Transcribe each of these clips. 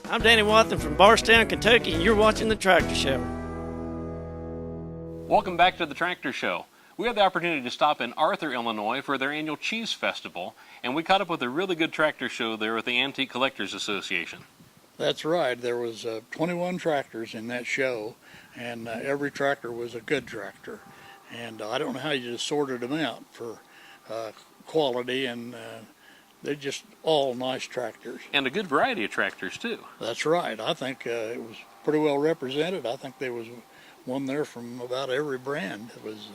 I'm Danny Watson from Barstown, Kentucky, and you're watching The Tractor Show. Welcome back to The Tractor Show. We had the opportunity to stop in Arthur, Illinois for their annual Cheese Festival, and we caught up with a really good tractor show there with the Antique Collectors Association. That's right. There was 21 tractors in that show, and every tractor was a good tractor. And I don't know how you just sorted them out for quality, and they're just all nice tractors. And a good variety of tractors, too. That's right. I think it was pretty well represented. I think there was one there from about every brand that was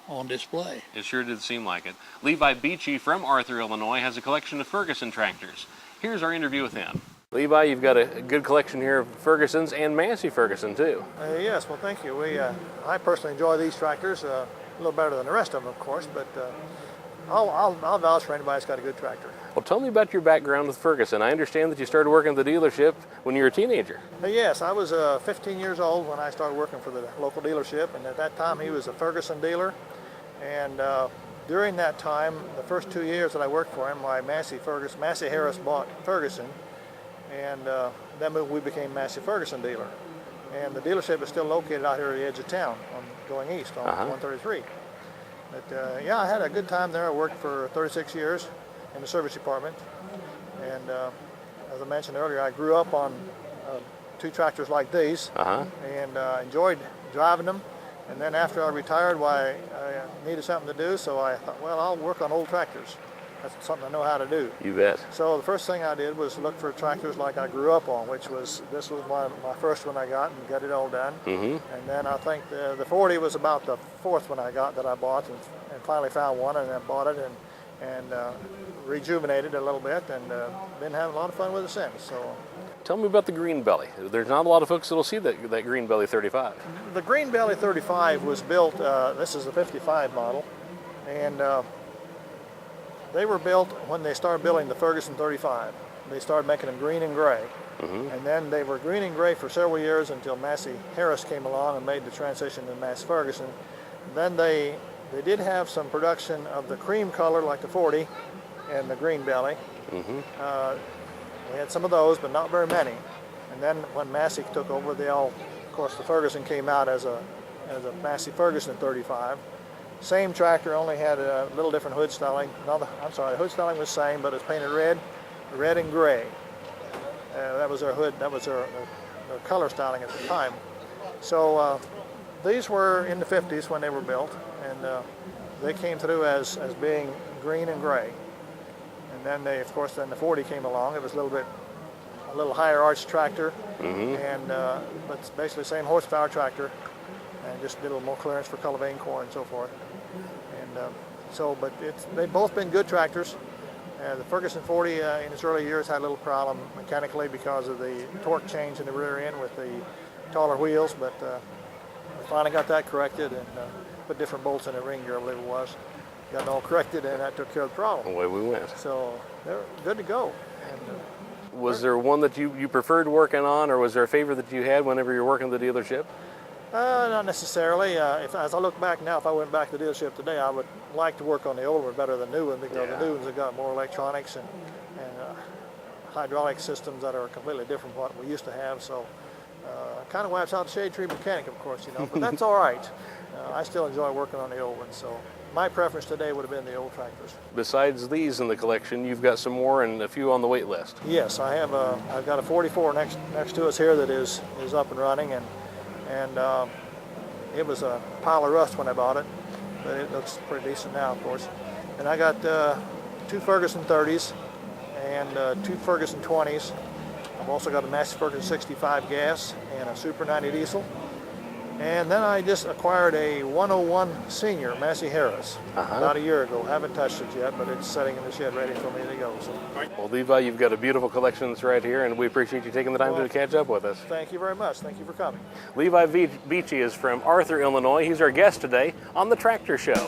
on display. It sure did seem like it. Levi Beachy from Arthur, Illinois has a collection of Ferguson tractors. Here's our interview with him. Levi, you've got a good collection here of Fergusons and Massey-Ferguson, too. Yes, well, thank you. I personally enjoy these tractors a little better than the rest of them, of course, but I'll vouch for anybody that's got a good tractor. Well, tell me about your background with Ferguson. I understand that you started working at the dealership when you were a teenager. Yes, I was 15 years old when I started working for the local dealership, and at that time he was a Ferguson dealer. And during that time, the first 2 years that I worked for him, Massey-Harris bought Ferguson, and then we became Massey-Ferguson dealer. And the dealership is still located out here at the edge of town, going east on 133. But yeah, I had a good time there. I worked for 36 years in the service department, and as I mentioned earlier, I grew up on two tractors like these, and enjoyed driving them. And then after I retired, I needed something to do, so I thought, well, I'll work on old tractors. That's something I know how to do. You bet. So the first thing I did was look for tractors like I grew up on, this was my first one I got and got it all done. And then I think the 40 was about the fourth one I got that I bought, and finally found one, and then bought it and rejuvenated it a little bit, and been having a lot of fun with it since. So. Tell me about the Green Belly. There's not a lot of folks that'll see that Green Belly 35. The Green Belly 35 was built, this is a 55 model, and they were built when they started building the Ferguson 35. They started making them green and gray. And then they were green and gray for several years until Massey-Harris came along and made the transition to Massey-Ferguson. Then they did have some production of the cream color like the 40 and the Green Belly. They had some of those, but not very many. And then when Massey took over, of course, the Ferguson came out as a Massey-Ferguson 35. Same tractor, only had a little different hood styling. The hood styling was the same, but it's painted red and gray. That was their hood, that was their color styling at the time. So these were in the 50s when they were built, and they came through as being green and gray. And then then the 40 came along. It was a little higher arch tractor, and but it's basically the same horsepower tractor, and just did a little more clearance for cultivating corn and so forth. And but they've both been good tractors. The Ferguson 40 in its early years had a little problem mechanically because of the torque change in the rear end with the taller wheels, but we finally got that corrected and put different bolts in the ring gear, I believe it was. Got it all corrected, and that took care of the problem. Away we went. So they're good to go. And, was there one that you preferred working on, or was there a favorite that you had whenever you were working at the dealership? Not necessarily. As I look back now, if I went back to the dealership today, I would like to work on the old one better than the new one, because the new ones have got more electronics and hydraulic systems that are completely different from what we used to have. So kind of wipes out the shade tree mechanic, of course, but that's all right. I still enjoy working on the old one. So my preference today would have been the old tractors. Besides these in the collection, you've got some more and a few on the wait list. Yes, I have. I've got a 44 next to us here that is up and running, and it was a pile of rust when I bought it, but it looks pretty decent now, of course. And I got two Ferguson 30s and two Ferguson 20s. I've also got a Massey-Ferguson 65 gas and a Super 90 diesel. And then I just acquired a 101 Senior Massey-Harris about a year ago. Haven't touched it yet, but it's sitting in the shed ready for me to go. So. Well, Levi, you've got a beautiful collection that's right here, and we appreciate you taking the time to catch up with us. Thank you very much. Thank you for coming. Levi Beachy is from Arthur, Illinois. He's our guest today on The Tractor Show.